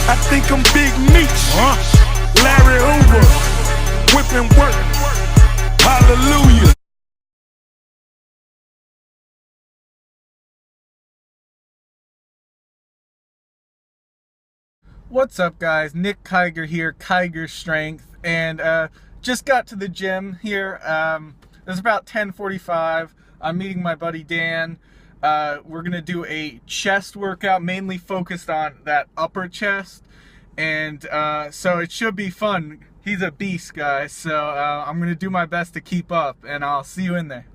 I think I'm Big Meech, Larry Hoover, whipping work, hallelujah. What's up, guys? Nick Kiger here, Kiger Strength, and just got to the gym here. It's about 10:45. I'm meeting my buddy Dan. We're gonna do a chest workout, mainly focused on that upper chest, and so it should be fun. He's a beast, guys, so I'm gonna do my best to keep up, and I'll see you in there.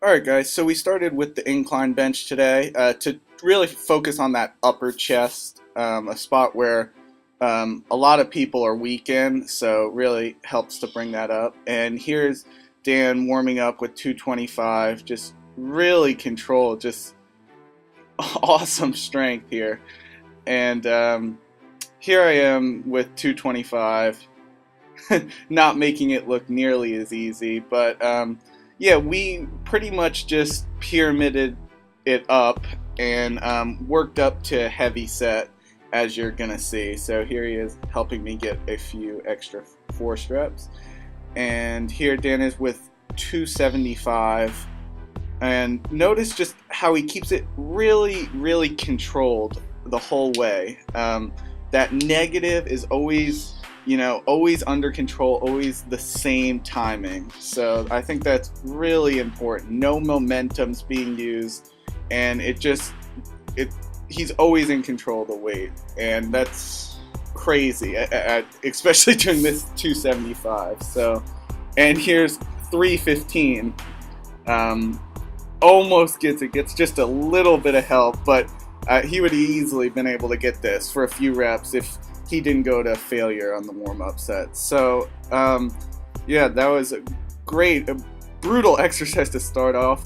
Alright guys, so we started with the incline bench today to really focus on that upper chest, a spot where a lot of people are weak in, so really helps to bring that up. And here's Dan warming up with 225, just really controlled, just awesome strength here. And here I am with 225, not making it look nearly as easy, but yeah, we pretty much just pyramided it up and worked up to a heavy set, as you're gonna see. So here he is helping me get a few extra force reps. And here Dan is with 275. And notice just how he keeps it really, really controlled the whole way. That negative is always, always under control, always the same timing. So I think that's really important. No momentum's being used, and he's always in control of the weight, and that's crazy, especially during this 275. So, and here's 315. Almost gets just a little bit of help, but he would have easily been able to get this for a few reps if he didn't go to failure on the warm-up set. So yeah, that was a brutal exercise to start off.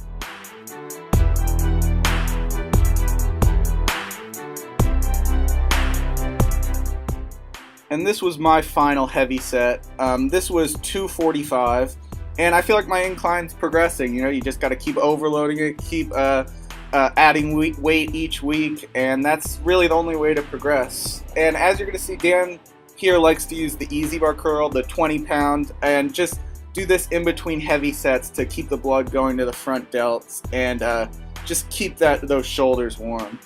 And this was my final heavy set. This was 245, and I feel like my incline's progressing. You just got to keep overloading it, keep adding weight each week, and that's really the only way to progress. And as you're going to see, Dan here likes to use the easy bar curl, the 20-pound, and just do this in between heavy sets to keep the blood going to the front delts and just keep those shoulders warm.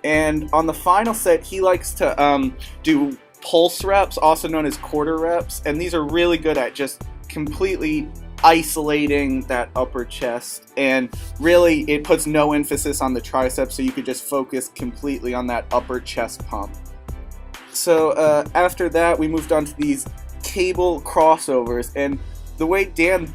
And on the final set, he likes to do pulse reps, also known as quarter reps, and these are really good at just completely isolating that upper chest, and really it puts no emphasis on the triceps, so you could just focus completely on that upper chest pump. So after that, we moved on to these cable crossovers, and the way Dan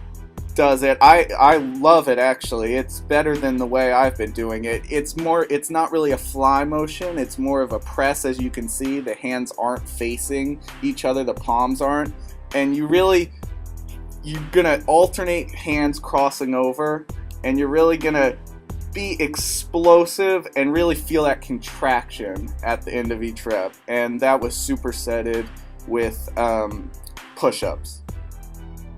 does it, I love it. Actually, it's better than the way I've been doing it. It's not really a fly motion, it's more of a press. As you can see, the hands aren't facing each other, the palms aren't, and you're gonna alternate hands crossing over, and you're really gonna be explosive and really feel that contraction at the end of each rep. And that was supersetted with push-ups.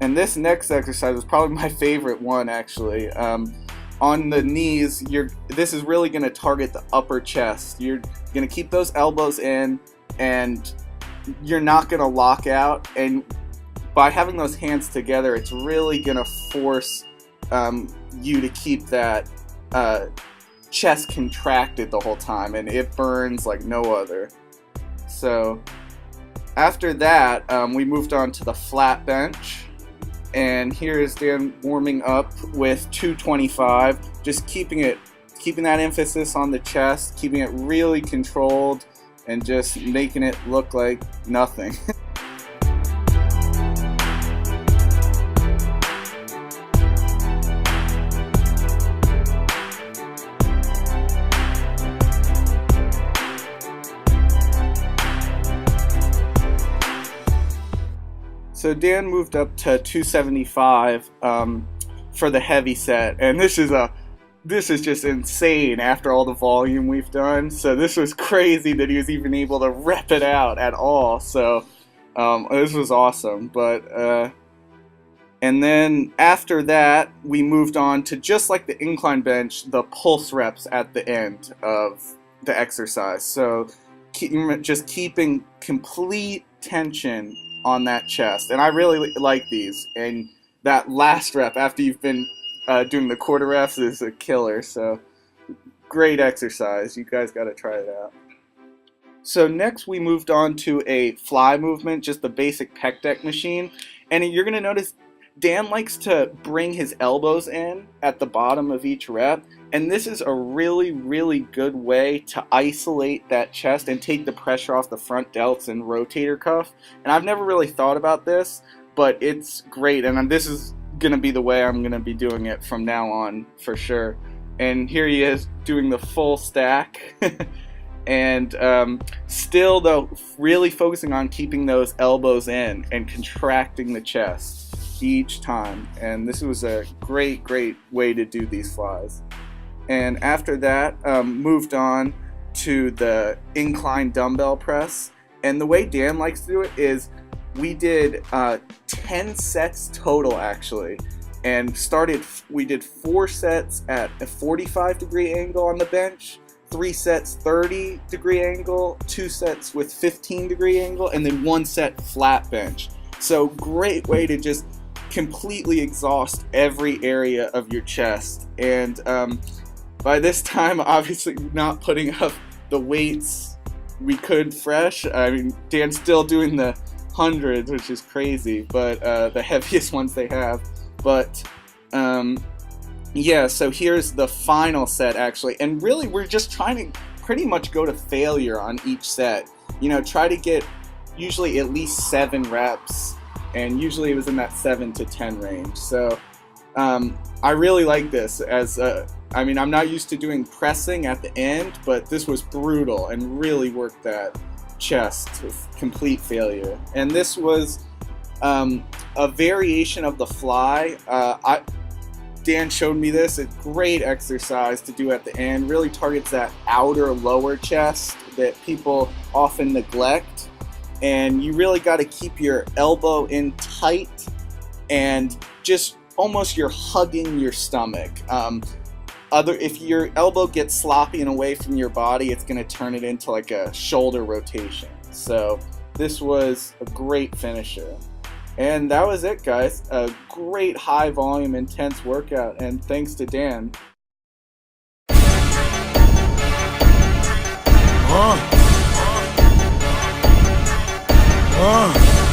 And this next exercise was probably my favorite one, actually. On the knees, this is really gonna target the upper chest. You're gonna keep those elbows in, and you're not gonna lock out, and by having those hands together, it's really going to force you to keep that chest contracted the whole time, and it burns like no other. So after that, we moved on to the flat bench, and here is Dan warming up with 225, just keeping that emphasis on the chest, keeping it really controlled, and just making it look like nothing. So Dan moved up to 275 for the heavy set, and this is just insane after all the volume we've done. So this was crazy that he was even able to rep it out at all. So this was awesome. But And then after that, we moved on to, just like the incline bench, the pulse reps at the end of the exercise. So just keeping complete tension on that chest. And I really like these. And that last rep after you've been doing the quarter reps is a killer. So great exercise. You guys got to try it out. So next we moved on to a fly movement, just the basic pec deck machine. And you're going to notice Dan likes to bring his elbows in at the bottom of each rep. And this is a really, really good way to isolate that chest and take the pressure off the front delts and rotator cuff. And I've never really thought about this, but it's great. And this is going to be the way I'm going to be doing it from now on for sure. And here he is doing the full stack. And still, though, really focusing on keeping those elbows in and contracting the chest each time. And this was a great way to do these flies. And after that, moved on to the incline dumbbell press. And the way Dan likes to do it is we did 10 sets total, actually. And we did 4 sets at a 45-degree angle on the bench, 3 sets 30-degree angle, 2 sets with 15-degree angle, and then 1 set flat bench. So great way to just completely exhaust every area of your chest. And by this time, obviously not putting up the weights we could fresh. I mean, Dan's still doing the hundreds, which is crazy, but the heaviest ones they have. But yeah, so here's the final set actually, and really we're just trying to pretty much go to failure on each set. You know, try to get usually at least 7 reps, and usually it was in that 7 to 10 range. So I really like this as I mean, I'm not used to doing pressing at the end, but this was brutal and really worked that chest with complete failure. And this was a variation of the fly. Dan showed me this. It's a great exercise to do at the end. Really targets that outer lower chest that people often neglect. And you really got to keep your elbow in tight and just almost you're hugging your stomach. If your elbow gets sloppy and away from your body, it's going to turn it into like a shoulder rotation. So this was a great finisher. And that was it, guys. A great high volume, intense workout, and thanks to Dan. Uh.